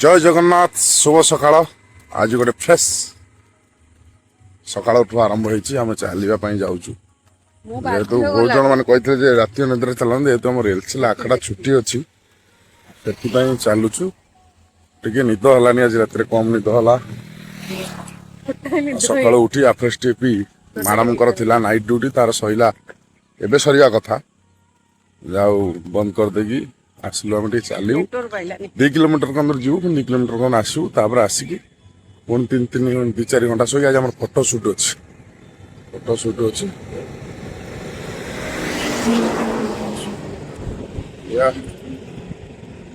जय जगन्नाथ शुभ सकाळ आज गोटे फ्रेश सकाळ आरंभ होती आम चलवाई जाऊँ जेहेतु बहुत जन मैंने कहते राति निद्रा चलाना जेहेतु आम रेलसेल आखड़ा छुट्टी अच्छी से चलुचु टे निद हलानी आज रात कम निद हला सकाल उठी fresh T P madam night duty तार सैला एवं सरिया कथा जाऊ बंद करदेगी आसलु आम चलू 2 किलोमीटर अंदर जीव 2 किलोमीटर कौन आसू आसिकी पुणी 3-4 घंटा शोक आज फोटो सुट अच्छे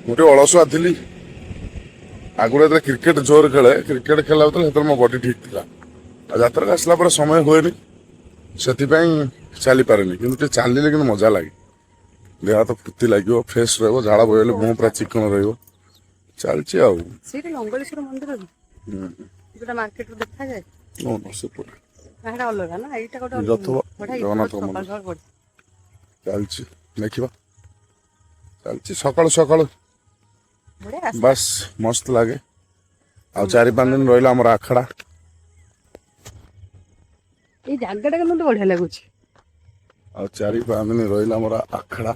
मुझे अलसुआ थी आगुरी क्रिकेट जोर खेले क्रिकेट खेला तो मो बॉडी ठीक थी यात्रा आसला पर समय हुए से चली पारे कि चलिए कि मजा लगे देह तो फुर्ती लगे फ्रेश झाड़ा बोले मुह पूरा चिकन चलती देखा चलती सकाल सकाल बस मस्त लगे आ 4-5 दिन रहा आम आखड़ा बढ़िया लगुच आ 4-5 दिन रहा आम आखड़ा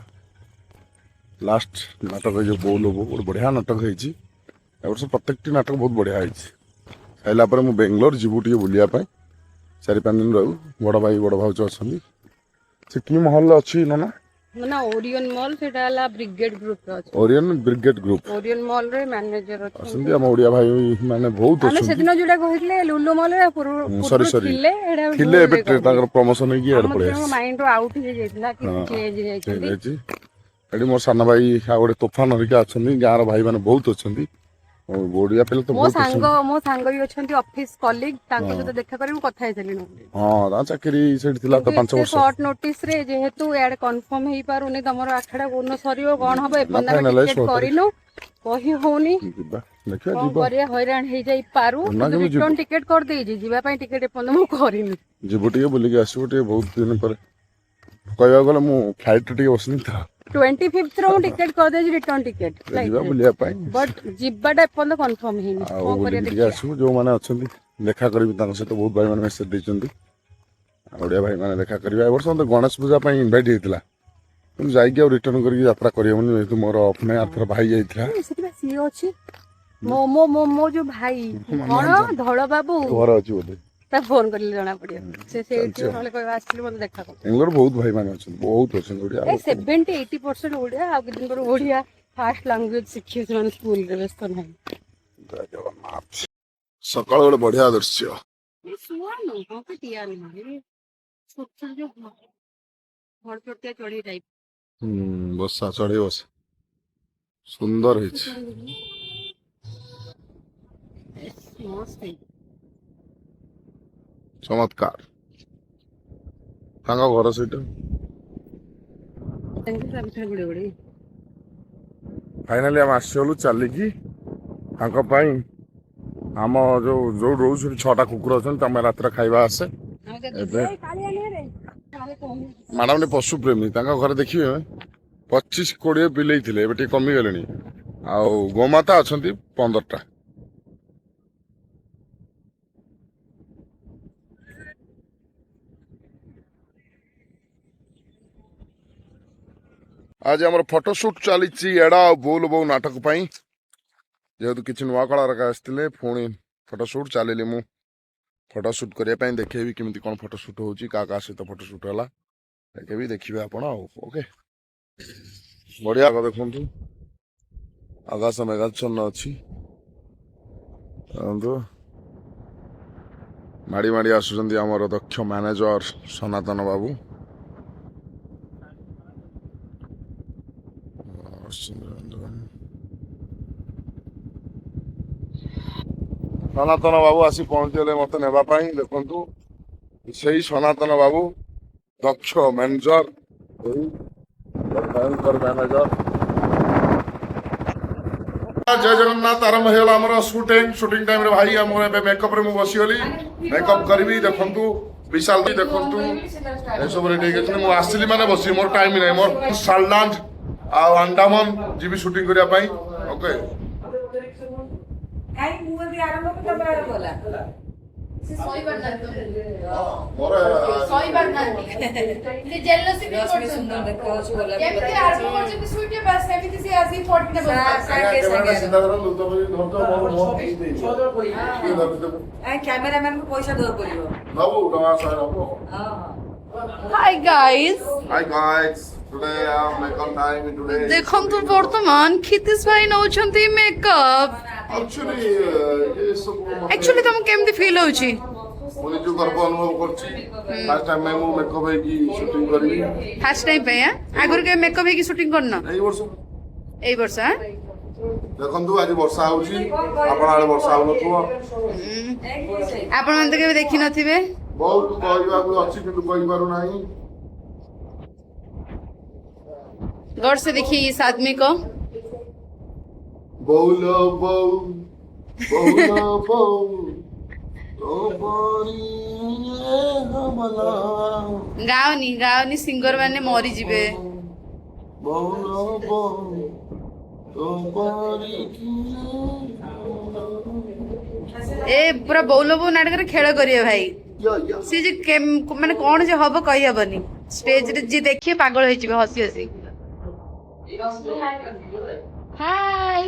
लास्ट नाटक जो बोलो गोटे बढ़िया नाटक है वर्ष प्रत्येक नाटक बहुत बढ़िया है खाइला मुझे बेंगलोर जीवु टे बुलायापी 4-5 दिन रहू बड़ भाई बड़ भाज अच्छा से कि महल अच्छी ना ना ओरियन मॉल सेटा ला ब्रिगेड ग्रुप रो Orion Brigade group Orion mall रे मैनेजर असंती हम ओडिया भाई माने बहुत अच्छा से दिन जोडा कहितले लुलु मॉल रे सॉरी खिले एबे ताकर प्रमोशन है कि एड पड़े माइंड आउट हो जाइतला कि चेंज जाइतली एडी मोर साना भाई आ गोटे तूफान हरिका अछंती गाँव भाई माने बहुत अछंती ओडिया पे तो मो सांग भी अछंती ऑफिस कलीग तांको सहित देखा करी मु कथा हेतली हां ता चाकरी सेठ थिला तो 5 वर्ष शॉर्ट नोटिस रे जेहेतु एड कंफर्म हेई पारुनी तमरो आखड़ा कोन सरियो कोन हबो एपंदा टिकट करिनो कहि होनी देखियो जीवा करिया हैरान हे जाई पारु रिटर्न टिकट कर देई जी जीवा पई टिकट एपंदा मु करिनी जीवो टिके बुली के आसु टिके बहुत दिन पर कहया गले मु फ्लाइट टिके बसनी था 25th रो टिकट कर दे रिटर्न टिकट जीवा बुलिया पाई बट जिबाटा एपंदा कंफर्म हेनी कोन करिया टिके आसु जो माने अछंती देखा करबी तांको से तो बहुत भाई माने मेसेज देचंती ओडिया भाई माने देखा करबी ए वर्ष तो गणेश पूजा पई इनवाइट हेतिला तुम जाइके रिटर्न करके यात्रा करियमनी तू मोर ऑफ में आथर भाई जाइथिला सेति बा सी अछि मो जो भाई कोन धड़ बाबू घर अछि बोले ता फोन करले जाना पड़ियो से नले कोइ आस्थिले मते देखा कर बेंगलोर बहुत भाई माने अछि बहुत अछि ओडिया 70-80% ओडिया आ किदिन पर ओडिया फास्ट लैंग्वेज सिखियो जन स्कूल रे व्यस्त नै जगन्नाथ सकाळ गोटे बढ़िया दृश्य ये सुआ न हो के टिया नै छोट जो घर छोटिया चढ़ी टाइप बसा चढ़े बस सुंदर है मस्त है चमत्कार घर से फाइनाली आम आसलु चलिकी आम जो जो रोज 6टा कुकुर अच्छा रात खाଇବା आसे मैडम ने पशु प्रेमी घर देखिए 25-20 बिलई थे ए कमी गले आ गोमाता अच्छा 15टा आज आम फोटोशूट चली एड़ा बोल बो नाटक जेहेतु किसी नुआ कलाकार आसते पुणी फोटोशूट चलिए मु फोटोशूट करने देखेबी केमी कौन फोटोशूट हो सहित फोटोशूट है देखेबी देखिए आप ओके बढ़िया देखु आकाश मेघाच्छन्न अच्छी माड़ी माड़ी आसुंच आमर दक्ष मैनेजर सनातन बाबू सनातन बाबू आसी पहुंचले मत नेबाई देखु से सनातन बाबू दक्ष मैनेजर भयंकर मैनेजर जय जगन्नाथ आरंभ हो शूटिंग टाइम रे भाई आम मेकअप रे बसीगली मेकअप करी देखु विशाल भी देखु सब रेडी आसली मैंने बस मोर टाइम नहीं मोर सालडांज आ अंडमान जी शूटिंग करने ओके ନାଇଁ ମୁଁ ଯଦି ଆରମ୍ଭ କଲି ତମେ ଆରମ୍ଭ କଲା ସେ ସହି ପାରୁନାହାନ୍ତି ମୋର ସହି ପାରୁନାହାନ୍ତି ସେ ଜେଲସି ବି ରଶ୍ମି କରୁଛନ୍ତି ସୁନ୍ଦର ଦେଖାଉଛି ଗଲା କେମିତି ଆରମ୍ଭ କରୁଛନ୍ତି ସୁଇଟ୍ ବାସ୍ ସେମିତି ସେ ଆସି ପଡ଼ିନା ସାଙ୍ଗେ ସାଙ୍ଗେ ସିଧା ଧରନ୍ତୁ ତମେ ଧରતો ମୋ କ୍ୟାମେରାମ୍ୟାନ୍ କୁ ପଇସା ଦବାକୁ ପଡିବ ନବୁ ଟଙ୍କା 100 ନବୁ ହଁ high guys Hi guys, today I am makeup time today. ଦେଖନ୍ତୁ ବର୍ତ୍ତମାନ କ୍ଷିତିଶ ଭାଇ ନଉଛନ୍ତି ମେକଅପ୍ Actually, ये सब ଆକ୍ଚୁଆଲି ତମକୁ କେମିତି ଫିଲ୍ ହଉଛି ମୁଁ ନିଜ ଗର୍ବ ଅନୁଭବ କରୁଛି ଫାର୍ଷ୍ଟ ଟାଇମ୍ ମୁଁ ମେକଅପ୍ ହେଇକି ଶୁଟିଂ କରିବି ଫାର୍ଷ୍ଟ ଟାଇମ୍ ପାଇଁ ଆଗରୁ କେବେ ମେକଅପ୍ ହେଇକି ସୁଟିଂ କରିନ ଏଇ ବର୍ଷ ଏଇ ବର୍ଷ ଦେଖନ୍ତୁ ଆଜି ବର୍ଷା ହଉଛି ଆପଣ ଆଡେ ବର୍ଷା ହଉନଥିବ ଆପଣ ମାନେ ତ କେବେ ଦେଖିନଥିବେ ବହୁତ କହିବାକୁ ଅଛି କିନ୍ତୁ କହିପାରୁନାହିଁ गौर से देखिए इस आदमी को बहुल बहु बहुल बहु तो पानी हमला गाओनी सिंगर माने मरी जिबे बहुल बहु तो पानी ए पूरा बौलो बो नाटक रे खेल करिए भाई सी जे माने कोन जे हबो कहि हबनी स्टेज रे जे देखिए पागल होई जिबे हसी हसी हाय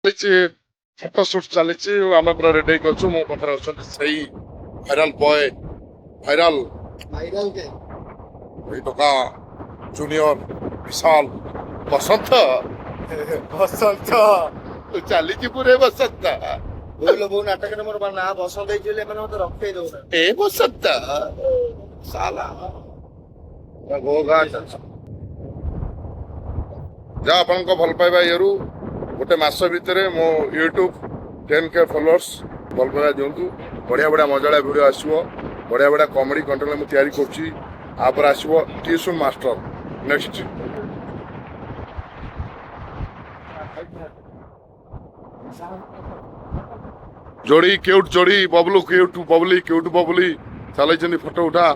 ଚାଲିଛି ଫଟୋ ସୁଟ୍ ଚାଲିଛି ଆମେ ପୁରା ରେଡି ହେଇକି ଅଛୁ ମୋ ପାଖରେ ଅଛନ୍ତି ସେଇ ଭାଇରାଲ ବୟ ଭାଇରାଲ ଏଇ ଟୋକା ଜୁନିୟର ବିଶାଲ ବସନ୍ତ ବସନ୍ତ ଚାଲିଛି ପୁରେ ବସନ୍ତ ବୋଉ ନାଟକରେ ମୋର ନାଁ ବସନ୍ତ ହେଇଛି ବୋଲି ଏମାନେ ମତେ ରଖେଇ ଦଉନାହାନ୍ତି। ଏ ବସନ୍ତ ସାଲା ଗୋଗା ଯାହା ଆପଣଙ୍କ ଭଲ ପାଇବା ଇଏରୁ ଗୋଟେ ମାସ ଭିତରେ ମୋ ୟୁଟ୍ୟୁବ 10K ଫଲୋଅର୍ସ ଭଲ ପାଇବା ଦିଅନ୍ତୁ ବଢ଼ିଆ ବଢ଼ିଆ ମଜାଳିଆ ଭିଡ଼ିଓ ଆସିବ ବଢ଼ିଆ ବଢ଼ିଆ କମେଡ଼ି କଣ୍ଟେଣ୍ଟ ମୁଁ ତିଆରି କରୁଛି ତାପରେ ଆସିବ ଟିଉସନ୍ ମାଷ୍ଟର ନେକ୍ସଟ जोड़ी क्यूट जोड़ी बबलू क्यूट बबली चलैछन्ती फोटो उठा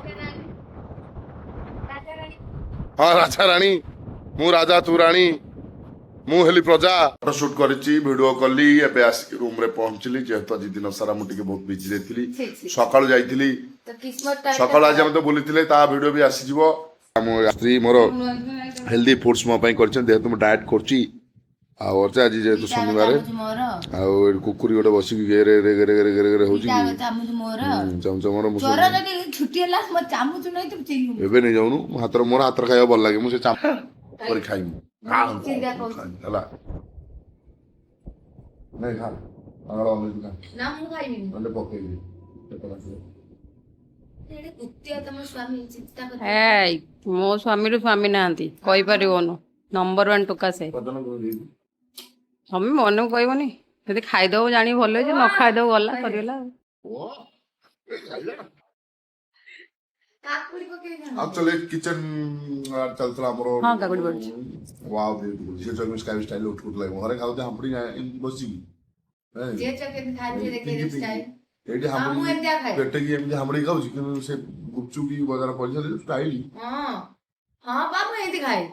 हाँ राजा रानी मु राजा तू रानी मु हेली प्रजा फोटो शूट करिछि वीडियो कली एबे आसी रूम रे पहुंचली जेहेतु आज दिन सारा मु टिके बहुत बिजी रहथिली सकाळु जाईथिली सकाळु आज हम तो बुलिथिले ता वीडियो भी आसी जिवो मो स्त्री मोर हेल्दी फूड्स मो पई करछन जेहेतु मु डाइट करछि आ और आज जेहेतु शनिवार आ कुकुरी गोटे बस गेरे रे गेरे गेरे गेरे गेरे होची चमच मोर एबे नहीं जाउनु हातर मोर हातर खाइबा भल लागे मु से चाम पर खाइमु हला नहीं खा अगर ऑनलाइन खा ना मु खाइनी मतलब पके दे एडे कुत्तिया तम स्वामी चिंता कर ଏ ମୋ ସ୍ୱାମୀରୁ ସ୍ୱାମୀ ନାହାନ୍ତି କହିପାରିବନି ନମ୍ବର 1 ଟୋକା ସେ पतन को दे ତମେ ମନକୁ କହିବନି ଯଦି ଖାଇଦବ ଜାଣି ଭଲ ହେଇଛି ନ ଖାଇଦବ ଗଲା ସରିଗଲା ଆଉ। ओ काकुड़ी को के ना एक्चुअली किचन चलता हमरो हाँ, काकुड़ी पड़ुଛି। वाव दे से जो स्काई स्टाइल उठ उठ लागे घरे खाउ हम पड़ी बसी जे चके खाते देखे स्टाइल ଏଇଠି ହଁ ମୁଁ ହାମୁଡି ଏମିତିଆ ଖାଏ ପେଟକି ଏମିତି ହାମୁଡି ଖାଉଛି କିନ୍ତୁ ସେ ଗୁପଚୁପ କି ବଜାର ପଇସା ଦେଇ ଷ୍ଟାଇଲ ହଁ ହଁ ବା ମୁଁ ଏମିତି ଖାଏ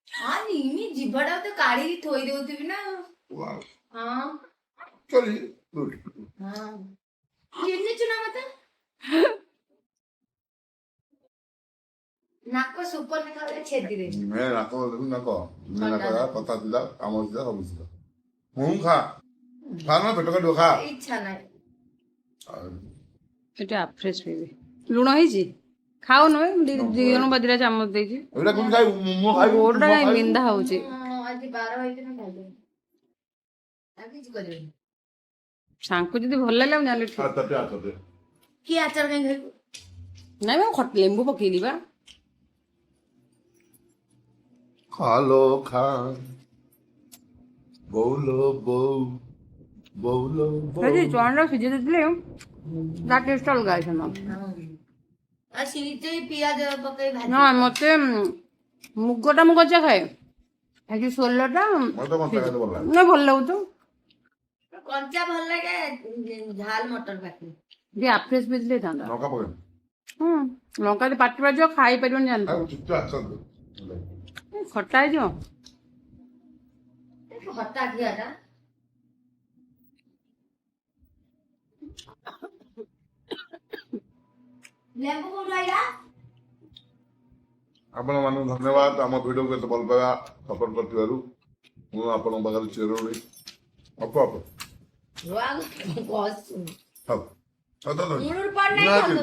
ହଁ ନିମି ଜିଭଟା ତ କାଢିକି ଥୋଇ ଦଉଥିବି ନା ୱାଓ ହଁ ଚଲି ଗୁଡ୍ ହଁ ଚିହ୍ନିଛୁ ନା ମତେ ନାକ ସୁପର ଦେଖାଯାଏ ଛେଦିରେ ମେ ନାକ ଦେଖୁନ ନାକ ମେ ନାକ ଯା କଥା ଥିଲା କାମ ଥିଲା ସବୁ ଥିଲା ମୁଁ ଖା ଖା ନା ପେଟ କାଟିବ ଖା ଇଚ୍ଛା ନାହିଁ ଏଟା ଫ୍ରେଶ ପିଇବି ଲୁଣ ହେଇଛି ଖାଉନୁ ଦି ଜଣ ବାଜିରା ଚାମଚ ଦେଇଛି ଏଇଟା କେମିତି ଖାଇବୁ ମୁଁ ଖାଇବି ଗୋଡଟା ମୁଁ କାଇଁ ଖାଇବି ବିନ୍ଧା ହଉଛି ଆଜି ବାର ହେଇଛି ନା ଖାଇଦେବି ଆଉ କିଛି କରିବିନି ସାଙ୍କୁ ଯଦି ଭଲ ଲାଗିଲା ମୁଁ ଜାଣିଲି ଠିକ ଆଚ୍ଛା କି ଆଚାର କାଇଁ ଖାଇବୁ ନାଇଁ ମୁଁ ଲେମ୍ବୁ ପକେଇଲି ବା ଖାଲୋ ଖା ବୋଉଲୋ ବୋଉ ବୋଉଲୋ ଯଦି ବୋଉ ଚଣା ସିଝେଇ ଦେଇଥିଲେ ତା ଟେଷ୍ଟ ଅଲଗା ହେଇଥାନ୍ତା ଆଉ ସିଝେଇ ପିଆଜ ପକେଇ ଭାଜି ନା ମତେ ମୁଗଟା ମୁଁ କଞ୍ଚା ଖାଏ ଏ ଯୋଉ ସୋଲଟା ମତେ କଞ୍ଚା ଖାଇତେ ଭଲ ଲାଗେ ନା ଭଲ ଲାଗୁଛି କଞ୍ଚା ଭଲ ଲାଗେ ଝାଲ ମଟର ପାଟି ଟିକେ ଆଫ୍ରେଶ ପିସ୍ ଦେଇଥାନ୍ତା ଲଙ୍କା ପକେଇ ଲଙ୍କା ଯଦି ପାଟି ବାଜିବ ଖାଇପାରିବନି ଆଉ ଜାଣିଥିବ ଟିକେ ଆସନ୍ତୁ ଖଟା ହେଇଯିବ ଖଟା ଖିଆଟା ଲେମ୍ବୁ କୋଉଠୁ ଆଇଲା ଆପଣମାନଙ୍କୁ ଧନ୍ୟବାଦ ଆମ ଭିଡ଼ିଓକୁ ଏତେ ଭଲ ପାଇବା ସପୋର୍ଟ କରିଥିବାରୁ ମୁଁ ଆପଣଙ୍କ ପାଖରେ ଚିରଋଣୀ ଅପ ଅପ ହଉ ହଉ ତ ନିହାତି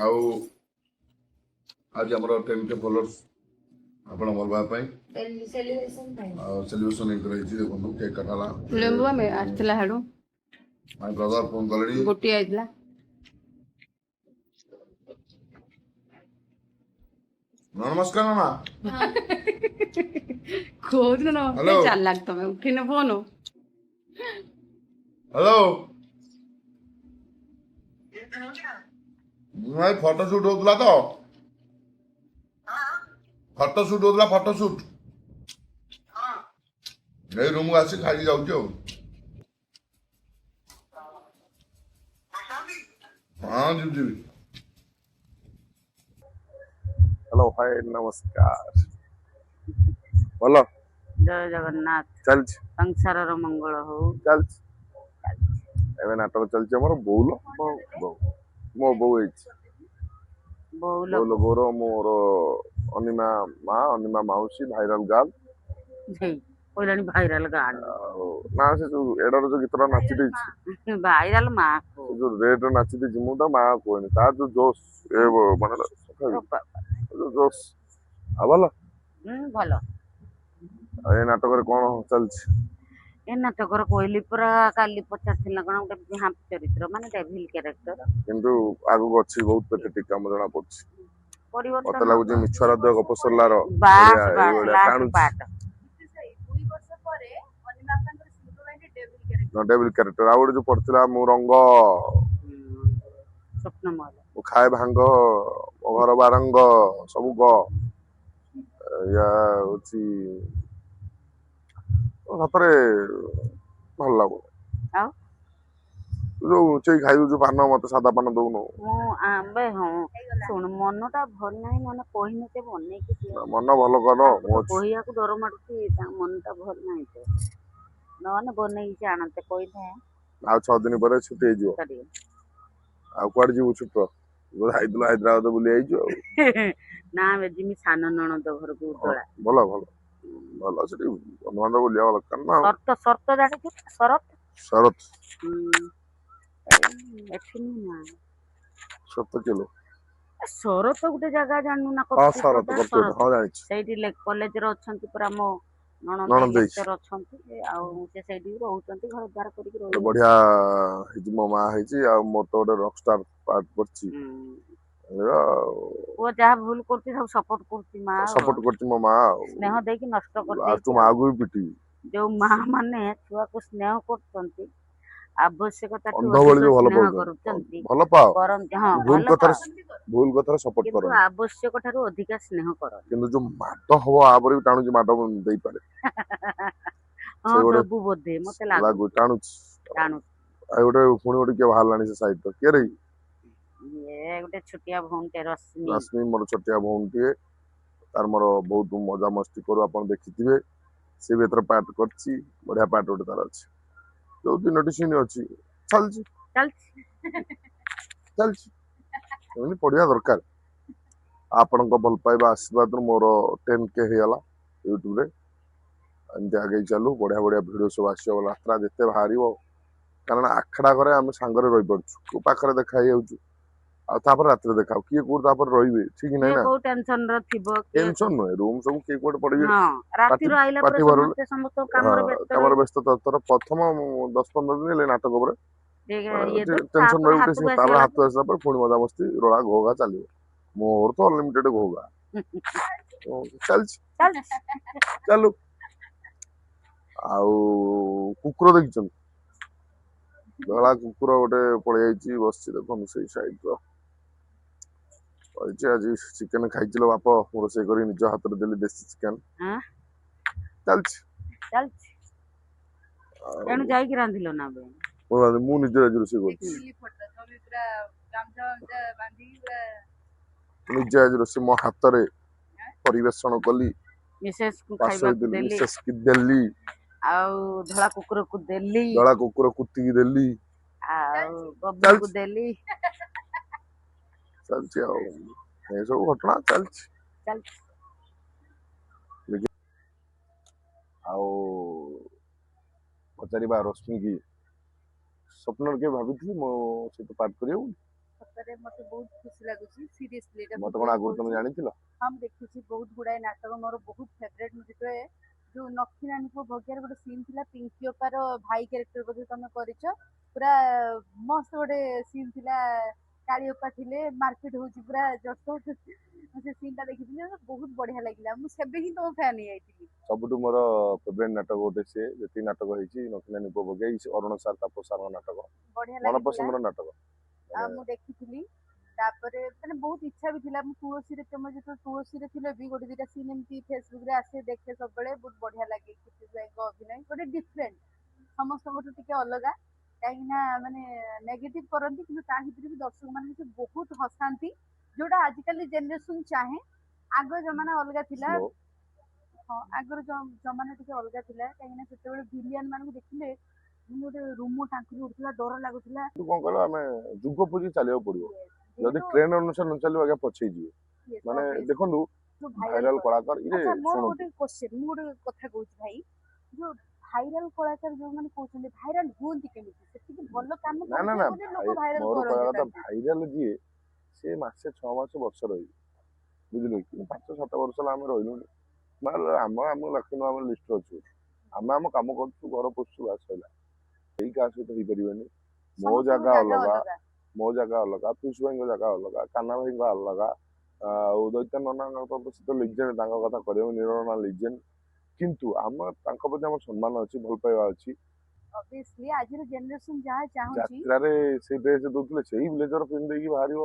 ଆଉ ଆଜି ଆମର 10K ଫଲୋଅର୍ସ ଆପଣ ଭଲ ପାଇବା ପାଇଁ ଆଉ ସେଲିବ୍ରେସନ ହେଇକି ରହିଛି ଦେଖନ୍ତୁ କେକ୍ କଟା ହେଲା ଲେମ୍ବୁ ଆମେ ଆସିଥିଲା ହାଡୁ ମାଇ ବ୍ରଦର ଫୋନ କଲେଣି ଗୋଟିଏ ଆଇଥିଲା ନମସ୍କାର ମାମା କହୁଥିଲ ନା ହ୍ୟାଲୋ ଚାଲାକ ତମେ ଉଠିନ ଫୋନ ହ୍ୟାଲୋ ଭାଇ ଫଟୋ ସୁଟ ହଉଥିଲା ତ ଫଟୋ ସୁଟ ହଉଥିଲା ଫଟୋ ସୁଟ ଏଇ ରୁମକୁ ଆସି ଖାଇକି ଯାଉଛି ଆଉ ହଁ ଯିବି ଯିବି ହ୍ୟାଲୋ ହାय ନମସ୍କାର ଭଲ ଜୟ ଜଗନ୍ନାଥ ଚାଲିଛି ସଂସାରର ମଙ୍ଗଳ ହଉ ଚାଲିଛି ଏବେ ନାଟକ ଚାଲିଛି ଆମର ବୋଉଲ ବୋଉ ମୋ ବୋଉ ହେଇଛି ବୋଉଲ ବୋଉର ମୋର ଅନିମା ମା ଅନିମା ମାଉସୀ ଭାଇରାଲ ଗାର୍ଲ କହିଲାଣି ଭାଇରାଲ ଗାର୍ଲ ଆଉ ନା ସେ ଯୋଉ ଏଡର ଯୋଉ ଗୀତଟା ନାଚି ଦେଇଛି ଭାଇରାଲ ମା ସେ ଯୋଉ ରେଡରେ ନାଚି ଦେଇଛି ମୁଁ ତା ମା କୁହେନି ତାର ଯୋଉ ଜୋସ୍ ଏ ମାନେ ଯୋଉ ଜୋସ୍ ଆଉ ଭଲ ଭଲ ଆଉ ଏ ନାଟକରେ କଣ ଚାଲିଛି ଏ ନାଟକର କହିଲି ପୁରା କାଲି ପଚାରିଥିଲା କଣ ଗୋଟେ ହାମ୍ପ ଚରିତ୍ର ମାନେ ଡେଭିଲ କ୍ୟାରେକ୍ଟର କିନ୍ତୁ ଆଗକୁ ଅଛି ବହୁତ ପେଥେଟିକ୍ କାମ ଜଣା ପଡୁଛି ପରିବର୍ତ୍ତନ ମତେ ଲାଗୁଛି ମିଛରାଦ ଗପ ସରିଲାର ବାସ୍ ଏଇଭଳିଆ ଲାଷ୍ଟ ଟାଣୁଛି ପାର୍ଟ ଡେଭିଲ କ୍ୟାରେକ୍ଟର ଆଉ ଗୋଟେ ଯୋଉ ପଡିଥିଲା ମୁଁ ରଙ୍ଗ ସ୍ୱପ୍ନମୟ ମୁଁ ଖାଏ ଭାଙ୍ଗ ମୋ ଘର ବାରଙ୍ଗ ସବୁ ଗ ଏଇଆ ହଉଛି ସତରେ ଭଲ ଲାଗୁନି ଆଉ ଯୋଉ ସେଇ ଖାଇବୁ ଯୋଉ ପାନ ମତେ ସାଦା ପାନ ଦଉନୁ ମୁଁ ଆମ୍ବେ ହଁ ଶୁଣ ମନଟା ଭଲ ନାହିଁ ମାନେ କହିନେ ସେ ବନେଇକି ଦିଅ ମନ ଭଲ କର ତାଙ୍କୁ ମୁଁ ତ ଅଛି କହିବାକୁ ଡର ମାଡୁଛି ତାଙ୍କ ମନଟା ଭଲ ନାହିଁ ତ ନହେଲେ ବନେଇକି ସେ ଆଣନ୍ତେ କହିଥାଏ ଆଉ 6 ଦିନ ପରେ ଛୁଟି ହେଇଯିବ ଆଉ କୁଆଡେ ଯିବୁ ଛୁଟ ଯାଇଥିଲୁ ହାଇଦ୍ରାବାଦ ବୁଲି ଯାଇଛୁ ଆଉ ନା ବେ ଜିମି ସାନ ନଣନ୍ଦ ଘରକୁ ଉଦଳା ଭଲ ଭଲ ଭଲ ସେଠି ବନ୍ଧୁବାନ୍ଧବ ବୁଲିବା ଦରକାର ନା ସର୍ତ୍ତ ଜାଣିଛୁ ଶରତ ଶରତ ଏଠି ନା ସତ କିଲୋ ଶରତ ଗୋଟେ ଜାଗା ଜାଣିନୁ ନା ହଁ ଶରତ ଶରତ ହଁ ଜାଣିଛି ସେଇଠି କଲେଜରେ ଅଛନ୍ତି ପୁରା ମୋ ନଣନ୍ଦ ନଣନ୍ଦ ହେଇଛି ଲେକ୍ଚର ଅଛନ୍ତି ଆଉ ସେ ସେଇଠି ରହୁଛନ୍ତି ଘର ଦ୍ୱାର କରିକି ଗୋଟେ ରହୁଛନ୍ତି ବଢିଆ ହେଇଛି ମୋ ମା ହେଇଛି ଆଉ ମୋର ତ ଗୋଟେ ରକଷ୍ଟାର ପାର୍ଟ କରିଛି ପୁଅ ଯାହା ଭୁଲ କରୁଛି ସବୁ ସପୋର୍ଟ କରୁଛି ମା ସପୋର୍ଟ କରୁଛି ମୋ ମା ଆଉ ସ୍ନେହ ଦେଇକି ନଷ୍ଟ ଲାଷ୍ଟ କରିଦେଇଛି ମାଆକୁ ବି ପିଟିବି ଯୋଉ ମା ମାନେ ଛୁଆକୁ ସ୍ନେହ କରୁଛନ୍ତି ଆବଶ୍ୟକତାଠୁ ଅନ୍ଧ ଭଳି ଅଧିକ ଯୋଉ ଭଲ ସ୍ନେହ ପାଉଛନ୍ତି କରୁଛନ୍ତି ଭଲ ପାଅ କରନ୍ତି ହଁ ଭୁଲ ଭଲ କଥାରେ ପାଅ ଭୁଲ କଥାରେ ସପୋର୍ଟ କିନ୍ତୁ କରନି ଆବଶ୍ୟକ ଠାରୁ ଅଧିକା ସ୍ନେହ କରନ୍ତି କିନ୍ତୁ ଯୋଉ ମାଡ ହବ ଆପରେ ବି ଟାଣୁଛି ମାଡ ଦେଇପାରେ ହଁ ସେ ଗୋଟେ ଦବୁ ବୋଧେ ମତେ ଲାଗୁ ଲାଗୁଛି ଟାଣୁଛି ଟାଣୁ ଆଉ ଗୋଟେ ପୁଣି ଗୋଟେ କିଏ ବାହାରିଲାଣି ସେ ସାଇଡ୍ କିଏ ରେ ଇଏ ଗୋଟେ ଛୋଟିଆ ଭଉଣୀଟେ ରଶ୍ମି। ରଶ୍ମି ମୋର ଛୋଟିଆ ଭଉଣୀଟିଏ ତାର ମୋର ବହୁତ ମଜା ମସ୍ତି କରୁ ଆପଣ ଦେଖିଥିବେ ସେ ବି ଏଥର ପାର୍ଟ କରିଛି ବଢିଆ ପାର୍ଟ ଗୋଟେ ତାର ଅଛି ଯୋଉ ତିନୋଟି ସିନ୍ ଅଛି ଚାଲିଛି ଚାଲିଛି ଏମିତି ପଢିବା ଦରକାର ଆପଣଙ୍କ ଭଲ ପାଇବା ଆଶୀର୍ବାଦରୁ ମୋର 10K ହେଇଗଲା ୟୁଟ୍ୟୁବରେ ଏମିତି ଆଗେଇ ଚାଲୁ ବଢିଆ ବଢିଆ ଭିଡିଓ ସବୁ ଆସିବ ଯାତ୍ରା ଯେତେ ବାହାରିବ କାରଣ ଆଖଡା ଘରେ ଆମେ ସାଙ୍ଗରେ ରହିପାରୁଛୁ କୋଉ ପାଖରେ ଦେଖା ହେଇଯାଉଛୁ ଆଉ ତାପରେ ରାତିରେ ଦେଖାଉ କିଏ କୋଉଠି ତାପରେ ରହିବେ ଠିକ ନାହିଁ କିଏ ନା କୋଉ ଟେନସନ ର ଥିବ କିଏ ଟେନସନ ନୁହେଁ ରୁମ ସବୁ କିଏ କୋଉଠି ପଡିବେ ହଁ ରାତିରୁ ଆଇଲା ପରେ ପାଟି ବାରୁଲେ ସମସ୍ତେ ସମସ୍ତଙ୍କ ହଁ କାମରେ ବ୍ୟସ୍ତ କାମରେ ରହିବେ। ବ୍ୟସ୍ତ ତର ପ୍ରଥମ 10-15 ଦିନ ହେଲେ ନାଟକ ଉପରେ ଇଏ ତ ଟେନସନ ତାପରେ ରହିବ ହାତକୁ ତାପରେ ଆସିଗଲା ହାତ ଆସିଲା ପରେ ପୁଣି ମଜାମସ୍ତି ରୋଳା ଘୋଗା ଚାଲିବ ମୋର ତ ଅନଲିମିଟେଡ ଘୋଗା ଚାଲିଛି ଚାଲୁ ଆଉ କୁକୁର ଦେଖିଛନ୍ତି ଧଳା କୁକୁର ଗୋଟେ ପଳେଇ ଯାଇଛି ବସିଛି ଦେଖନ୍ତୁ ସେଇ ସାଇଡ ର କହିଛି ଆଜି ଚିକେନ ଖାଇছিল ବାପ ମୁଁ ରୋଷେଇ କରି ନିଜ ହାତରେ ଦେଲି ଦେଶୀ ଚିକେନ ଆଁ? ଚାଲିଛି ଚାଲିଛି ଏଣୁ ଆଉ ଯାଇକି ରାନ୍ଧିଲ ନା ବେ? ମୁଁ ନିଜେ ଆଜି ରୋଷେଇ କରୁଛି ଦେଖିଲି ଫଟୋ ତମେ ପୁରା ଗାମୁଛା ବାନ୍ଧିକି ପୁରା ନିଜେ ଆଜି ରୋଷେଇ ମୋ ହାତରେ ପରିବେଷଣ କଲି ମିସେସ୍ କୁ ପାର୍ସଲ ଖାଇବାକୁ ଦେଲି ଦେଲି ମିସେସ୍ କି ଦେଲି ଆଉ ଧଳା କୁକୁରକୁ ଦେଲି ଧଳା କୁକୁର କୁତିକି ଦେଲି ଆଉ ବବୁଲକୁ ଚାଲିଛି ଦେଲି ଚାଲିଛି ଆଉ ଏସବୁ ଘଟଣା ଚାଲିଛି ଚାଲିଛି ଆଉ ପଚାରିବା ରଶ୍ମି କି ସ୍ୱପ୍ନରେ କେବେ ଭାବିଥିଲି ମୋ ସହିତ ପାଠ କରିବାକୁ ସତରେ ମତେ ବହୁତ ଖୁସି ଲାଗୁଛି ସିରିୟସଲି ଏଇଟା ମତେ କଣ ବୁଝିବାକୁ ଆଗରୁ ତମେ କହୁଛି। ଜାଣିଥିଲ ହଁ ମୁଁ ଦେଖିଛି ବହୁତ ଗୁଡାଏ ନାଟକ ମୋର ବହୁତ ଫେଭରେଟ ମୁଁ ଯେତେବେଳେ ଯୋଉ ନଖିନାନୀ ପୁଅ ଭଗିଆର ଗୋଟେ ସିନ୍ ଥିଲା ପିଙ୍କି ଅପାର ଭାଇ କ୍ୟାରେକ୍ଟର ବୋଧେ ତମେ କରିଛ ପୁରା ମସ୍ତ ଗୋଟେ ସିନ୍ ଥିଲା କାଳି ଅପା ଥିଲେ ମାର୍କେଟ ହଉଛି ପୁରା ଜଷ୍ଟ ମୁଁ ସେ ସିନ୍ ଟା ଦେଖିଥିଲି ମତେ ବହୁତ ବଢିଆ ଲାଗିଲା ମୁଁ ସେବେ ହିଁ ତମ ଫ୍ୟାନ୍ ହେଇଯାଇଥିଲି। ସବୁଠୁ ମୋର ଫେଭରେଟ ନାଟକ ଗୋଟେ ସିଏ ଯେତିକି ନାଟକ ହେଇଛି ନଖିନାନୀ ପୁଅ ଭଗେଇ ଅରୁଣ ସାର୍ ତାପସ ସାର୍ଙ୍କ ନାଟକ ବଢିଆ ମନ ଲାଗିଥିଲା ପସନ୍ଦର ନାଟକ ଆଉ ମୁଁ ଦେଖିଥିଲି ତାପରେ ମାନେ ବହୁତ ଇଚ୍ଛା ବି ଥିଲା ମୁଁ ତୁଳସୀରେ ତମେ ଯେତେବେଳେ ତୁଳସୀରେ ଥିଲେ ବି ଗୋଟେ ଦିଟା ସିନ୍ ଏମିତି ଫେସବୁକ ରେ ଆସେ ଦେଖେ ସବୁବେଳେ ବହୁତ ବଢିଆ ଲାଗେ କୀର୍ତ୍ତି ସ୍ୱାଇଁଙ୍କ ଅଭିନୟ ଗୋଟେ ଡିଫରେଣ୍ଟ ସମସ୍ତଙ୍କଠୁ ଟିକେ ଅଲଗା କାହିଁକି ନା ମାନେ ନେଗେଟିଭ କରନ୍ତି କିନ୍ତୁ ତା ଭିତରେ ବି ଦର୍ଶକ ମାନେ ସେ ବହୁତ ହସାନ୍ତି ଯୋଉଟା ଆଜିକାଲି ଜେନେରେସନ ଚାହେଁ ଆଗ ଜମାନା ଅଲଗା ଥିଲା ସ୍ଲୋ ହଁ ଆଗର ଜମାନା ଟିକେ ଅଲଗା ଥିଲା କାହିଁକିନା ସେତେବେଳେ ଭିଲିଆନ ମାନଙ୍କୁ ଦେଖିଲେ ମାନେ ଗୋଟେ ରୁମ ଟାଙ୍କୁରି ଉଠୁଥିଲା ଡର ଲାଗୁଥିଲା କିନ୍ତୁ କଣ କହିଲ ଆମେ ଯୁଗ ପୂଜି ଚାଲିବାକୁ ପଡିବ ଯଦି ଯେହେତୁ ଟ୍ରେଣ୍ଡ ଅନୁସାରେ ନ ଚାଲିବ ଆଜ୍ଞା ପଛେଇ ଯିବେ yes, ମାନେ obviously, ଦେଖନ୍ତୁ ଯୋଉ ଭାଇରାଲ କଳାକାର ଇରେ ଆଚ୍ଛା ମୋର ଶୁଣନ୍ତୁ ଗୋଟେ କ୍ୱେଶ୍ଚନ ମୁଁ ଗୋଟେ କଥା କହୁଛି ଭାଇ ଯୋଉ ଭାଇରାଲ କଳାକାର ଯୋଉମାନେ କହୁଛନ୍ତି ଭାଇରାଲ ହୁଅନ୍ତି କେମିତି ସେତିକି ଭଲ କାମ ନା ନା କରୁଥିବେ ନା ବୋଲି ଲୋକ ଭାଇରାଲ ମୋର କହିବା କରନ୍ତି କଥା ତାଙ୍କୁ ଭାଇରାଲ ଯିଏ ସେ ମାସେ 6 ମାସ ବର୍ଷ ରହିବେ ବୁଝିଲେ କି 5-7 ବର୍ଷ ହେଲା ଆମେ ରହିଲୁଣି ମାନେ ଆମ ଲକ୍ଷ୍ୟ ଆମେ ଲିଷ୍ଟ ଅଛୁ ଆମେ ଆମ କାମ କରୁଛୁ ଘର ପୋଷୁଛୁ ବାସ ହେଲା କେହି କାହା ସହିତ ହେଇପାରିବେନି ମୋ ସମସ୍ତଙ୍କ ଜାଗା ଜାଗା ଅଲଗା ଅଲଗା ମୋ ଜାଗା ଅଲଗା ପିୟୁଷ ଭାଇଙ୍କ ଜାଗା ଅଲଗା କାହ୍ନା ଭାଇଙ୍କ ଅଲଗା ଆଉ ଦୈତ୍ୟ ନନାଙ୍କ ସହିତ ଲିଜେଣ୍ଡ ତାଙ୍କ କଥା କହିବ ନିରଳନା ଲିଜେଣ୍ଡ କିନ୍ତୁ ଆମ ତାଙ୍କ ପ୍ରତି ଆମର ସମ୍ମାନ ଅଛି ଭଲ ପାଇବା ଅଛି ଅବଭିୟସଲି ଆଜିର ଜେନେରେସନ ଯାହା ଚାହୁଁଛି ଯାତ୍ରାରେ ସେଇ ଡ୍ରେସ ଦଉଥିଲେ ସେଇ ବ୍ଲେଜର ପିନ୍ଧି ଦେଇକି ବାହାରିବ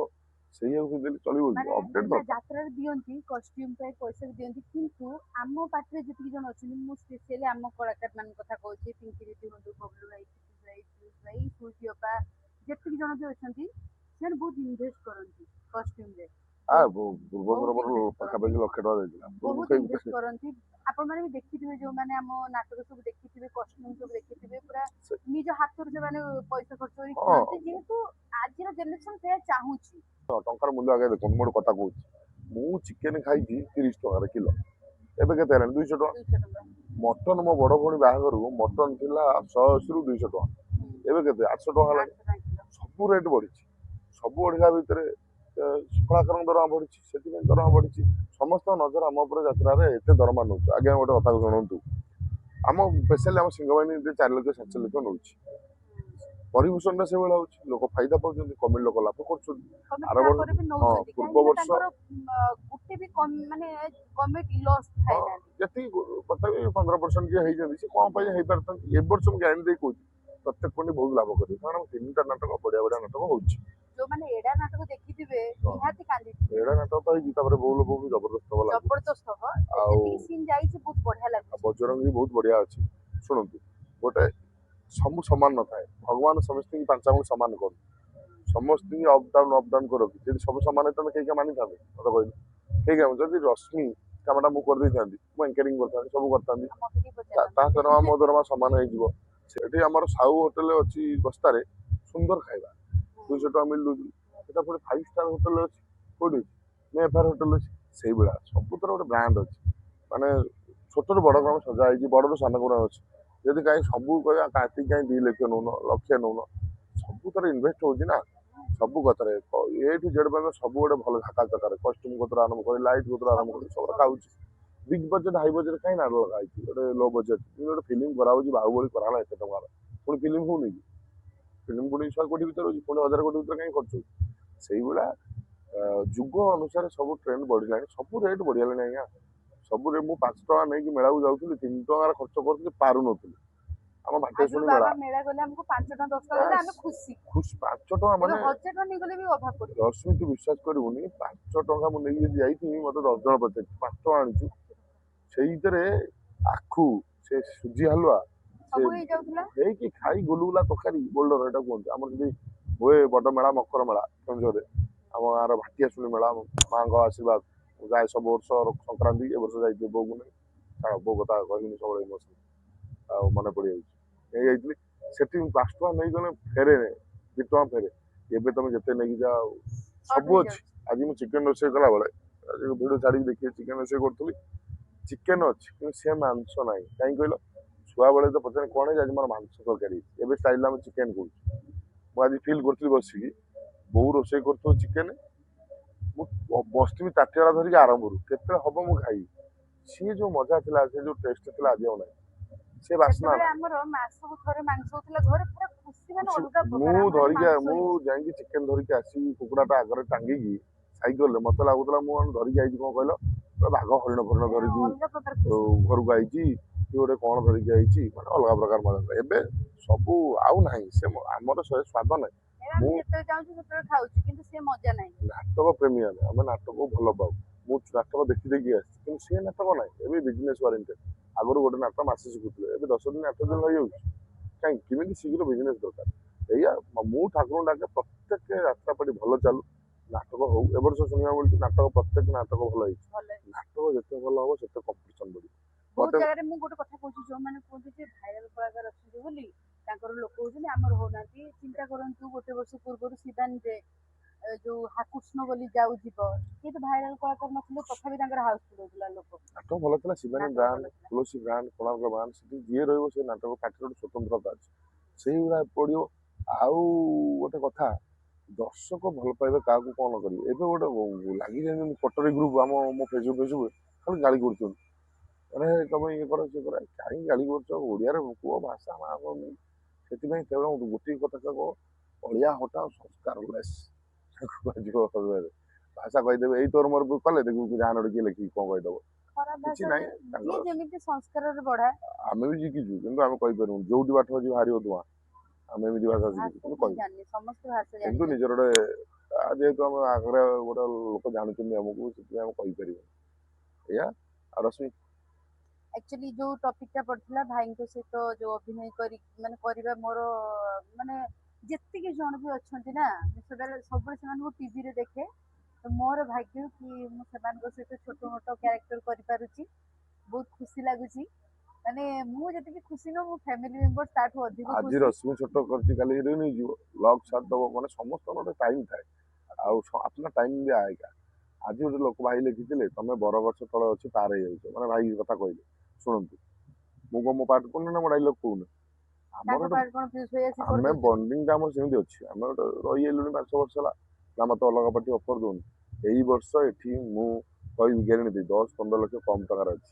ସେଇଆକୁ ପିନ୍ଧିଲେ ଚଳିବ କି ମାନେ ଅପଡେଟ ନା ଦରକାର ଯାତ୍ରାରେ ଦିଅନ୍ତି କଷ୍ଟ୍ୟୁମ ପାଇଁ ପଇସା ବି ଦିଅନ୍ତି କିନ୍ତୁ ଆମ ପାଖରେ ଯେତିକି ଜଣ ଅଛନ୍ତି ମୁଁ ସ୍ପେଶିଆଲି ଆମ କଳାକାର ମାନଙ୍କ କଥା କହୁଛି ପିଙ୍କି ଦିଦି ହୁଅନ୍ତୁ ବବଲୁ ଭାଇ ପିୟୁଷ ଭାଇ ସୁଇଟି ଅପା ଯେତିକି ଜଣ ବି ଅଛନ୍ତି ସେମାନେ ବହୁତ ଇନଭେଷ୍ଟ କରନ୍ତି କଷ୍ଟ୍ୟୁମରେ ପୂର୍ବଥର ମୋର ପାଖାପାଖି £1,00,000 ଦେଇଥିଲା ବହୁତ ଇନଭେଷ୍ଟ କରନ୍ତି ଆପଣ ମାନେ ବି ଦେଖିଥିବେ ଯୋଉମାନେ ଆମ ନାଟକ ସବୁ ଦେଖିଥିବେ କଷ୍ଟ୍ୟୁମ ସବୁ ଦେଖିଥିବେ ପୁରା ନିଜ ହାତରୁ ସେମାନେ ପଇସା ଖର୍ଚ୍ଚ କରି ହଁ କିଣନ୍ତି ଯେହେତୁ ଆଜିର ଜେନେରେସନ ସେୟା ଚାହୁଁଛି ଟଙ୍କାର ମୂଲ୍ୟ ଆଗେ ଦେଖନ୍ତୁ ମୁଁ ଗୋଟେ କଥା କହୁଛି ମୁଁ ଚିକେନ ଖାଇଛି 30 ଟଙ୍କାରେ କିଲୋ ଏବେ କେତେ ହେଲାଣି 200 ଟଙ୍କା 200 ଟଙ୍କା ମଟନ ମୋ ବଡ ଭଉଣୀ ବାହାଘରକୁ ମଟନ ଥିଲା 180ରୁ 200 ଟଙ୍କା ଏବେ କେତେ 800 ଟଙ୍କା ହେଲାଣି 800 ଟଙ୍କା ସବୁ ରେଟ୍ ବଢିଛି ସବୁ ବଢିଲା ଭିତରେ କଳାକାରଙ୍କ ଦରମା ବଢିଛି ସେଥିପାଇଁ ଦରମା ବଢିଛି ସମସ୍ତଙ୍କ ନଜର ଆମ ଉପରେ ଯାତ୍ରାରେ ଏତେ ଦରମା ନଉଛି ଆଜ୍ଞା ଗୋଟେ କଥା ଶୁଣନ୍ତୁ ଆମ ସ୍ପେଶାଲି ଆମ ସିଂହବାହିନୀ 4 ଲକ୍ଷ 7 ଲକ୍ଷ ନଉଛି ପରିଭୂଷଣଟା ସେଇଭଳିଆ ହଉଛି ଲୋକ ଫାଇଦା ପାଉଛନ୍ତି କମେଡି ଲୋକ ଲାଭ କରୁଛନ୍ତି କମିଟି ଆର ବର୍ଷ ତାପରେ ବି ହଁ ନଉଛନ୍ତି ପୂର୍ବ କାହିଁକି ନା ବର୍ଷ ତାଙ୍କର ଗୋଟେ ବି ମାନେ କମିଟି ଲସ୍ ହଁ ଖାଇନାହାନ୍ତି ଯେତିକି ତଥାପି 15% ଯିଏ ହେଇଛନ୍ତି ସେ କଣ ପାଇଁ ହେଇପାରିଥାନ୍ତି ଏ ବର୍ଷ ମୁଁ ଗ୍ୟାରେଣ୍ଟି ଦେଇ କହୁଛି ପ୍ରତ୍ୟେକ କୋଟି ବହୁତ ଲାଭ କରିବେ କାରଣ 3ଟା ନାଟକ ବଢିଆ ବଢିଆ ନାଟକ ହଉଛି ଯୋଉମାନେ ଏଡା ନାଟକ ଦେଖିଥିବେ ନିହାତି କାନ୍ଦିଥିବେ ଏଇଟା ନାଟକ ତ ହେଇଛି ତାପରେ ବୋଉ ଲୋକ ବି ଜବରଦସ୍ତ ହବ ଲାଗୁଛି ଜବରଦସ୍ତ ହବ ଆଉ ଯେତିକି ସିନ୍ ଯାଇଛି ବହୁତ ବଢିଆ ଲାଗୁଛି ବଜରଙ୍ଗୀ ବହୁତ ବଢିଆ ଅଛି ଶୁଣନ୍ତୁ ଗୋଟେ ସବୁ ସମାନ ନଥାଏ ଭଗବାନ ସମସ୍ତଙ୍କୁ ପାଞ୍ଚ ଆଙ୍ଗୁଳି ସମାନ କରୁ ସମସ୍ତଙ୍କୁ ଅପ୍ ଡାଉନ୍ କରନ୍ତି ଯଦି ସବୁ ସମାନ ହେଇଥାନ୍ତେ କେହି ମାନିଥାନ୍ତେ ମତେ କହିଲେ କେହି ଯଦି ରଶ୍ମି କାମଟା ମୁଁ କରିଦେଇଥାନ୍ତି ମୁଁ ଆଙ୍କରିଂ କରିଥାନ୍ତି ସବୁ କରିଥାନ୍ତି ମତେ କେହି ତା ପଚାରିନାହାନ୍ତି। ଦରମା ମୋ ଦରମା ସମାନ ହେଇଯିବ ସେଠି ଆମର ସାହୁ ହୋଟେଲ ଅଛି ଗସ୍ତାରେ ସୁନ୍ଦର ଖାଇବା 200 ଟଙ୍କା ମିଳୁଛି ସେଟା ପୁଣି 5 ଷ୍ଟାର ହୋଟେଲ ଅଛି କୋଉଠି ଅଛି ମେଫାର ହୋଟେଲ ଅଛି ସେଇଭଳିଆ ସବୁଥର ଗୋଟେ ବ୍ରାଣ୍ଡ ଅଛି ମାନେ ଛୋଟରୁ ବଡ କାମ ସଜା ହେଇଛି ବଡରୁ ସାନ ଗୁଣ ଅଛି ଯଦି କାହିଁ ସବୁ କହିବା କାହିଁକି 2 ଲକ୍ଷ ନଉନ ଲକ୍ଷେ ନଉନ ସବୁଥର ଇନଭେଷ୍ଟ ହଉଛି ନା ସବୁ କଥାରେ ଏ ଠୁ ଜେଡ୍ ପର୍ଯ୍ୟନ୍ତ ସବୁ ଗୋଟେ ଭଲ ଝାକା ଚକାରେ କଷ୍ଟ୍ୟୁମ କତରୁ ଆରମ୍ଭ କରି ଲାଇଟ୍ କତରୁ ଆରମ୍ଭ କରି ସବୁ ଖାଉଛି ବିଗ୍ ବଜେଟ୍ ହାଇ ବଜେଟ୍ କାହିଁ ନା ଲଗା ହେଇଛି ଗୋଟେ ଲୋ ବଜେଟ୍ ଗୋଟେ ଫିଲ୍ମ କରାହଉଛି ବାହୁବଳି କରାହେଲା ଏତେ ଟଙ୍କାର ପୁଣି ଫିଲ୍ମ ହଉନି କି ଫିଲ୍ମ ପୁଣି 100 କୋଟି ଭିତରେ ହଉଛି ପୁଣି 1000 କୋଟି ଭିତରେ କାହିଁ ଖର୍ଚ୍ଚ ହଉଛି ସେଇଭଳିଆ ଯୁଗ ଅନୁସାରେ ସବୁ ଟ୍ରେଣ୍ଡ ବଢିଲାଣି ସବୁ ରେଟ୍ ବଢିଗଲାଣି ଆଜ୍ଞା ସବୁ ରେଟ୍ ମୁଁ 5 ଟଙ୍କା ନେଇକି ମେଳାକୁ ଯାଉଥିଲି 3 ଟଙ୍କାର ଖର୍ଚ୍ଚ କରୁଥିଲି ପାରୁନଥିଲି ଆମ ଆଗରୁ ଭାଟେଶ୍ୱରୀ ବାବା ମେଳା ମେଳା ଗଲେ ଆମକୁ 5 ଟଙ୍କା 10 ଟଙ୍କା ଦେଲେ ଆମେ ଖୁସି। ଖୁସି 5 ଟଙ୍କା ଏବେ ମାନେ 1000 ଟଙ୍କା ନେଇଗଲେ ବି ଅଭାବ ପଡିବ। ରଶ୍ମି ତୁ ବିଶ୍ୱାସ କରିବୁନି 5 ଟଙ୍କା ମୁଁ ନେଇକି ଯଦି ଯାଇଥିବି ମତେ 10 ଜଣ ପଚାରିଛି 5 ଟଙ୍କା ଆଣିଛୁ ସେଇଥିରେ ଆଖୁ ସେ ସୁଜି ହାଲୁଆ ସେ ସବୁ ହେଇଯାଉଥିଲା। ହେଇକି ଖାଇ ଗୁଲୁଗୁଲା ତରକାରୀ ବୋଲ୍ଡର ଏଟା କୁହନ୍ତି ଆମର ଯଦି ହୁଏ ବଡ ମେଳା ମକର ମେଳା କେଉଁଝରରେ ଆମ ଗାଁର ଭାଟିଆଶୁଣି ମେଳା ମାଙ୍କ ଆଶୀର୍ବାଦ ମୁଁ ଯାଏ ସବୁ ବର୍ଷ ସଂକ୍ରାନ୍ତି ଏ ବର୍ଷ ଯାଇଥିଲି ବୋଉକୁ ନେଇ ଛାଡ଼ ବୋଉ କଥା କହିବିନି ସବୁବେଳେ ଇମୋସନ ଆଉ ମନେ ପଡିଯାଉଛି ନେଇଯାଇଥିଲି ସେଠି 5 ଟଙ୍କା ନେଇଗଲେ ଫେରେ 2 ଟଙ୍କା ଫେରେ ଏବେ ତମେ ଯେତେ ନେଇକି ଯାଅ ସବୁ ଅଛି ଆଜି ମୁଁ ଚିକେନ ରୋଷେଇ କଲାବେଳେ ଭିଡ଼ିଓ ଛାଡ଼ିକି ଦେଖିବେ ଚିକେନ ରୋଷେଇ କରୁଥିଲି ଚିକେନ ଅଛି କିନ୍ତୁ ସେ ମାଂସ ନାହିଁ କାହିଁକି କହିଲ ଛୁଆବେଳେ ତ ପଚାରେ କଣ ହେଇଛି ଆଜି ମୋର ମାଂସ ତରକାରୀ ହେଇଛି ଏବେ ଷ୍ଟାଇଲ ଆମେ ଚିକେନ କରୁଛୁ ମୁଁ ଆଜି ଫିଲ୍ କରୁଥିଲି ବସିକି ବୋଉ ରୋଷେଇ କରୁଥିବ ଚିକେନ ମୁଁ ବସିଥିବି ତାଟିଆଟା ଧରିକି ଆରମ୍ଭରୁ କେତେବେଳେ ହବ ମୁଁ ଖାଇବି ସିଏ ଯୋଉ ମଜା ଥିଲା ସେ ଯୋଉ ଟେଷ୍ଟ ଥିଲା ଆଜି ଆଉ ନାହିଁ ସେ ବାସ୍ନା ସେତେବେଳେ ନାହିଁ ଆମର ମାସକୁ ଥରେ ମାଂସ ହଉଥିଲା ଘରେ ପୁରା ଖୁସି ମାନେ ଅଲଗା ପ୍ରକାର ମୁଁ ଆମର ଧରିକି ମାଂସ ମୁଁ ହେଇଛି। ଯାଇକି ଚିକେନ ଧରିକି ଆସିବି କୁକୁଡ଼ାଟା ଆଗରେ ଟାଙ୍ଗିକି ସାଇକେଲରେ ମତେ ଲାଗୁଥିଲା ମୁଁ ଧରିକି ଆଇଛି କଣ କହିଲ ବାଘ ହରିଣ ଫରିଣ ଧରିକି ଅଲଗା ପ୍ରକାର ଖୁସି। ଘରକୁ ଆଇଛି କି ଗୋଟେ କଣ ଧରିକି ଆଇଛି ମାନେ ଅଲଗା ପ୍ରକାର ମଜା ଏବେ ସବୁ ଆଉ ନାହିଁ ସେ ଆମର ସେ ସ୍ୱାଦ ନାହିଁ ଏବେ ଆମେ ମୁଁ ଯେତେବେଳେ ଚାହୁଁଛୁ ସେତେବେଳେ ଖାଉଛୁ କିନ୍ତୁ ସେ ମଜା ନାହିଁ। ନାଟକ ପ୍ରେମୀ ଆମେ ନାଟକକୁ ଭଲ ପାଉ ମୁଁ ନାଟକ ଦେଖି ଦେଖି ଆସିଛି କିନ୍ତୁ ସେ ନାଟକ ନାହିଁ ଏବେ ବିଜନେସ ଓରିଏଣ୍ଟେଡ ଆଗରୁ ଗୋଟେ ନାଟକ ମାସେ ଶିଖୁଥିଲେ ଏବେ 10 ଦିନ 8 ଦିନ ହେଇଯାଉଛି କାହିଁକି କେମିତି ଶୀଘ୍ର ବିଜନେସ ଦରକାର ଏଇଆ ମୁଁ ଠାକୁରଙ୍କୁ ଡାକେ ପ୍ରତ୍ୟେକ ଯାତ୍ରା ପାଟି ଭଲ ଚାଲୁ ନାଟକ ହଉ ଏ ବର୍ଷ ଶୁଣିବାକୁ ମିଳୁଛି ନାଟକ ପ୍ରତ୍ୟେକ ନାଟକ ଭଲ ହେଇଛି ଭଲ ହେଇଛି। ନାଟକ ଯେତେ ଭଲ ହବ ସେତେ କମ୍ପିଟିସନ ବଢିବ ବହୁତ ମତେ ଜାଗାରେ ମୁଁ ଗୋଟେ କଥା କହୁଛି ଯୋଉମାନେ କୁହନ୍ତି ଯେ ଭାଇରାଲ କଳାକାର ଅଛନ୍ତି ବୋଲି ତାଙ୍କର ଲୋକ ହଉଛନ୍ତି ଆମର ହଉନାହାନ୍ତି ଚିନ୍ତା କରନ୍ତୁ ଗୋଟେ ବର୍ଷ ପୂର୍ବରୁ ଶିବାନୀରେ ଯୋଉ ହାକୃଷ୍ଣ ବୋଲି ଯାଉ ଯିବ କିଏ ତ ଭାଇରାଲ କଳାକାର ନଥିଲେ ତଥାପି ତାଙ୍କର ହାଉସଫୁଲ ହଉଥିଲା ଲୋକ ନାଟକ ଭଲ ଥିଲା ଶିବାନୀ ନାଟକ ବ୍ରାଣ୍ଡ ଭଲ ଥିଲା। ତୁଳସୀ ବ୍ରାଣ୍ଡ କୋଣାର୍କ ବ୍ରାଣ୍ଡ ସେଠି ଯିଏ ରହିବ ସେ ନାଟକ ପାଟିର ଗୋଟେ ସ୍ୱତନ୍ତ୍ରତା ଅଛି ସେଇଭଳିଆ ପଡିବ ଆଉ ଗୋଟେ କଥା ଦର୍ଶକ ଭଲ ପାଇବେ କାହାକୁ କଣ କରିବେ ଏବେ ଗୋଟେ ଲାଗିଯାଇଛନ୍ତି କଟରୀ ଗ୍ରୁପ ଆମ ମୋ ଫେସବୁକ୍ ଖାଲି ଗାଳି କରୁଛନ୍ତି ଆରେ ତମେ ଇଏ କର ସିଏ କର କାହିଁକି ଗାଳି କରୁଛ ଓଡ଼ିଆରେ କୁହ ଭାଷା ମା କରୁନି ସେଥିପାଇଁ କେବଳ ଗୋଟିଏ କଥା କହ ଅଳିଆ ହଟା ସଂସ୍କାରଲେସ୍ ଭାଷା କହିଦେବେ ଏଇ ତୋର ମୋର କଲେ ଦେଖିବୁ ଯାହା ନଡେ କିଏ ଲେଖିକି କଣ କହିଦବ ଖରାପ କିଛି ଭାଷା ନାହିଁ ଯିଏ ତାଙ୍କର ଯେମିତି ସଂସ୍କାରରେ ବଢା ଆମେ ବି ଶିଖିଛୁ କିନ୍ତୁ ଆମେ କହିପାରିବୁନି ଯୋଉଠି ବାଟ ଅଛି ବାହାରିବ ଧୂଆଁ ଆମେ ଏମିତି ଭାଷା ଶିଖିଛୁ ଭାଷା କିନ୍ତୁ କିଏ କହିବୁ ଜାଣିନି ସମସ୍ତେ ଭାଷା କିନ୍ତୁ ଜାଣିଛନ୍ତି। ନିଜର ଗୋଟେ ଯେହେତୁ ଆମେ ଆଗରେ ଗୋଟେ ଲୋକ ଜାଣୁଛନ୍ତି ଆମକୁ ସେଥିପାଇଁ ଆମେ କହିପାରିବୁ ଏଇଆ ଆଉ ରଶ୍ମି ଆକ୍ଚୁଆଲି ଯୋଉ ଟପିକ ଟା ପଡିଥିଲା ଭାଇଙ୍କ ସହିତ ଯୋଉ ଅଭିନୟ କରି ମାନେ କରିବା ମୋର ମାନେ ଯେତିକି ଜଣ ବି ଅଛନ୍ତି ନା ସବୁବେଳେ ସେମାନଙ୍କୁ ଟିଭିରେ ଦେଖେ ତ ମୋର ଭାଗ୍ୟ କି ମୁଁ ସେମାନଙ୍କ ସହିତ ଛୋଟ ମୋଟ କ୍ୟାରେକ୍ଟର କରିପାରୁଛି ବହୁତ ଖୁସି ଲାଗୁଛି ମାନେ ମୁଁ ଯେତିକି ଖୁସି ନୁହଁ ମୋ ଫ୍ୟାମିଲି ମେମ୍ବର ତାଠୁ ଅଧିକ ଆଜି ଖୁସି। ରଶ୍ମି ଛୋଟ କରିଛି କାଲି ହିରୋଇନ ହେଇଯିବ ଲକ୍ ସାଥ ଦବ ମାନେ ସମସ୍ତଙ୍କର ଗୋଟେ ଟାଇମ ଥାଏ ଆଉ अपना ଟାଇମ ବି ଆଏଗା ଆଜି ଗୋଟେ ଲୋକ ଭାଇ ଲେଖିଥିଲେ ତମେ ବରଗଛ ତଳେ ଅଛି ପାର ହେଇଯାଉଛ ମାନେ ଭାଇ କଥା କହିଲେ ଶୁଣନ୍ତୁ ମୁଁ କଣ ମୋ ପାର୍ଟ କରୁନି ନା ମୋ ଡାଇଲଗ କହୁନି ଆମର ତାଙ୍କ ଗୋଟେ ପାଖରେ କଣ ଫ୍ୟୁଜ ହয়ে ଆସି ଆମେ କରିଦଉଛନ୍ତି। ବଣ୍ଡିଙ୍ଗ ଟା ଆମର ସେମିତି ଅଛି ଆମେ ଗୋଟେ ରହିଗଲୁଣି 5 ବର୍ଷ ହେଲା ନା ମତେ ଅଲଗା ପାର୍ଟି ଅଫର ଦଉନି ଏଇ ବର୍ଷ ଏଠି ମୁଁ କହିବି ଗ୍ୟାରେଣ୍ଟି ଦେଇ 10-15 ଲକ୍ଷ କମ ଟଙ୍କାର ଅଛି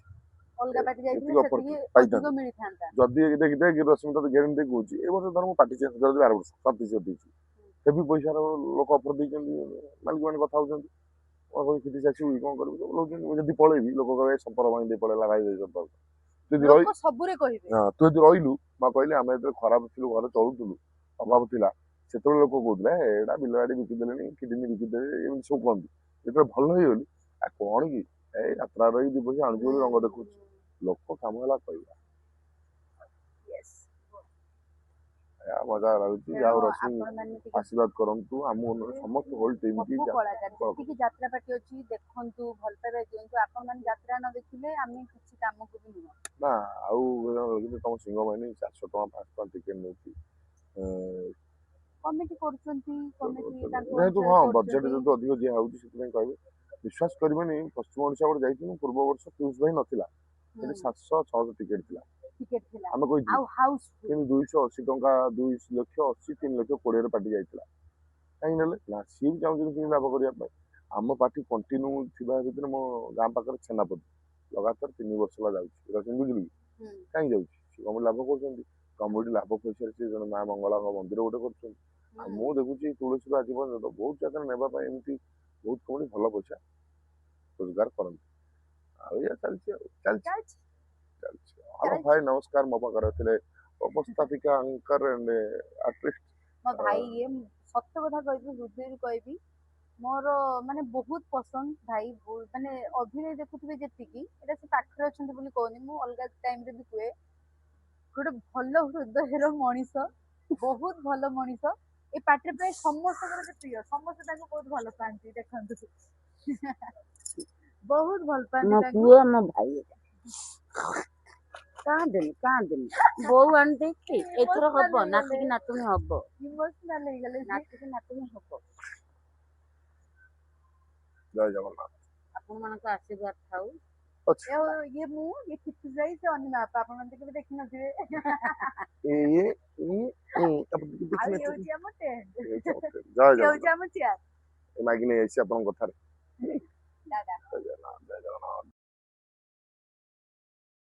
ଅଲଗା ପାର୍ଟି ଯାଇଥିଲେ ଏତିକି ଅଫର ସେତିକି ଅଧିକ ପାଇଥାନ୍ତି ମିଳିଥାନ୍ତା। ଯଦି ଦେଖି ଦେଖ ରଶ୍ମି ତତେ ଗ୍ୟାରେଣ୍ଟି ଦେଇ କହୁଛି ଏ ବର୍ଷ ଧର ମୁଁ ପାର୍ଟି ଚେଞ୍ଜ କରିଦେବି 12 ବର୍ଷ ପ୍ରତିଶତ ଦେଇଛି ହେବି ପଇସାର ଲୋକ ଅଫର ଦେଇଛନ୍ତି ମାଲିକ ମାନେ କଥା ହଉଛନ୍ତି କଣ କହିବି କିଛି ଆସିବୁ କଣ କରିବୁ କହୁଛନ୍ତି ମୁଁ ଯଦି ପଳେଇବି ଲୋକ କହିବେ ସମ୍ପର୍କ ଭାଇ ଦେଇ ପଳେଇଲା ଭାଇ ଦେଇ ସମ୍ପର୍କ ଯଦି ରହି ଲୋକ ସବୁରେ କହିବେ ହଁ ତୁ ଯଦି ରହିଲୁ ମା କହିଲି ଆମେ ଯେତେବେଳେ ଖରାପ ଥିଲୁ ଘରେ ଚଳୁଥିଲୁ ଅଭାବ ଥିଲା ସେତେବେଳେ ଲୋକ କହୁଥିଲେ ଏଇଟା ବିଲ ବାଡି ବିକିଦେଲେଣି କିଡନୀ ବିକିଦେବେ ଏମିତି ସବୁ କହନ୍ତି ଯେତେବେଳେ ଭଲ ହେଇଗଲି ଆଉ କଣ କି ଏଇ ଯାତ୍ରା ରହିକି 2 ପଇସା ଆଣୁଛୁ ବୋଲି ରଙ୍ଗ ଦେଖୁଛି ଲୋକ କାମ ହେଲା କହିବା Yes. ମଜା ଲାଗୁଛି ଯାଉ ରଶ୍ମି ଆପଣ ମାନେ ଟିକେ ଆଶୀର୍ବାଦ କରନ୍ତୁ ଆମ ସମସ୍ତ ହୋଲ ଟିମ୍ କି ସବୁ କଳାକାର ଯେତିକି ଯାତ୍ରା ପାର୍ଟି ଅଛି ଦେଖନ୍ତୁ ଭଲ ପାଇବା ଦିଅନ୍ତୁ ଆପଣ ମାନେ ଯାତ୍ରା ନ ଦେଖିଲେ ଆମେ କିଛି କାମକୁ ବି ନୁହଁ ନା ଆଉ କିନ୍ତୁ ତମ ସିଂହ ବାହିନୀ 400 ଟଙ୍କା 500 ଟଙ୍କା ଟିକେଟ ନେଉଛି କମିଟି କରୁଛନ୍ତି କମିଟି ତାଙ୍କ ଯେହେତୁ ଅନୁସାରେ ହଁ କରୁଛନ୍ତି। ବଜେଟ ଯେହେତୁ ଅଧିକ ଦିଆ ହଉଛି ସେଥିପାଇଁ କହିବେ ବିଶ୍ୱାସ କରିବେନି ପଶ୍ଚିମ ଓଡ଼ିଶା ଗୋଟେ ଯାଇଥିଲୁ ପୂର୍ବ ବର୍ଷ ପିୟୁଷ ଭାଇ ନଥିଲା ସେଠି 700 600 ଟିକେଟ ଥିଲା ଟିକେଟ ଥିଲା ଆମେ କହିଥିଲୁ ଆଉ ହାଉସ କିନ୍ତୁ 280 ଟଙ୍କା 2 ଲକ୍ଷ 80 3 ଲକ୍ଷ 20 ରେ ପାର୍ଟି ଯାଇଥିଲା କାହିଁକି ନେଲେ ନା ସିଏ ବି ଚାହୁଁଛନ୍ତି କେମିତି ଲାଭ କରିବା ପାଇଁ ଆମ ପାର୍ଟି କଣ୍ଟିନ୍ୟୁ ଥିବା ଭିତରେ ମୋ ଗାଁ ପାଖରେ ଛେନାପତି ଲଗାତାର 3 ବର୍ଷ ହେଲା ଯାଉଛି ବୁଝିଲୁ କି କାହିଁକି ଯାଉଛି ସିଏ କଣ ଲାଭ କରୁଛନ୍ତି କମିଟି ଲାଭ ପଇସାରେ ସେ ଜଣେ ମା ମଙ୍ଗଳାଙ୍କ ମନ୍ଦିର ଗୋଟେ କରୁଛନ୍ତି ଆଉ ମୁଁ ଦେଖୁଛି ତୁଳସୀରୁ ଆଜି ପର୍ଯ୍ୟନ୍ତ ବହୁତ ଜାଗାରେ ନେବା ପାଇଁ ଏମିତି ବହୁତ କମିଟି ଭଲ ପଇସା ରୋଜଗାର କରନ୍ତି ଆଉ ଏଇଆ ଚାଲିଛି ଆଉ ଚାଲିଛି ହ୍ୟାଲୋ ଭାଇ ନମସ୍କାର ମୋ ପାଖରେ ଥିଲେ ଉପସ୍ଥାପିକା ଆଙ୍କର ଆର୍ଟିଷ୍ଟ ମୋ ଭାଇ ଇଏ ସତ କଥା କହିବି ହୃଦୟରୁ କହିବି ମୋର ମାନେ ବହୁତ ପସନ୍ଦ ଭାଇ ମାନେ ଅଭିନୟ ଦେଖୁଥିବେ ଯେତିକି ଏଇଟା ସେ ପାଖରେ ଅଛନ୍ତି ବୋଲି କହୁନି ମୁଁ ଅଲଗା ଟାଇମରେ ବି କୁହେ ଗୋଟେ ଭଲ ହୃଦୟର ମଣିଷ ବହୁତ ଭଲ ମଣିଷ ଏ ପାଟିରେ ପ୍ରାୟ ସମସ୍ତଙ୍କର ସେ ପ୍ରିୟ ସମସ୍ତେ ତାଙ୍କୁ ବହୁତ ଭଲ ପାଆନ୍ତି ଦେଖନ୍ତୁ ବହୁତ ଭଲ ପାଆନ୍ତି ମୋ ତାଙ୍କୁ ପୁଅ ମୋ ଭାଇ କାନ୍ଦେନି ବୋଉ ଆଣିଦେଇଛି ଏଥର ହବ ନାତିକି ନାତୁଣୀ ହବ ଇମୋସନାଲ ହେଇଗଲେ ସେ। ନାତିକି ନାତୁଣୀ ହବ ଜୟ ଜଗନ୍ନାଥ ଆପଣ ମାନଙ୍କ ଆଶୀର୍ବାଦ ଥାଉ ଅଛି ଇଏ ମୁଁ ଇଏ କିଛି ଯାଇ ସେ ଅନ୍ୟ ବାପା ଆପଣ ମାନେ କେବେ ଦେଖିନଥିବେ ଆଉ ଇଏ ହଉଛି ଆମ ଟେଣ୍ଟ ଜୟ ଇଏ ହଉଛି ଜଗନ୍ନାଥ ଆମ ଚେୟାର ମାଗି ନେଇ ଆସିଛି ଆପଣଙ୍କ କଥାରେ ଦାଦା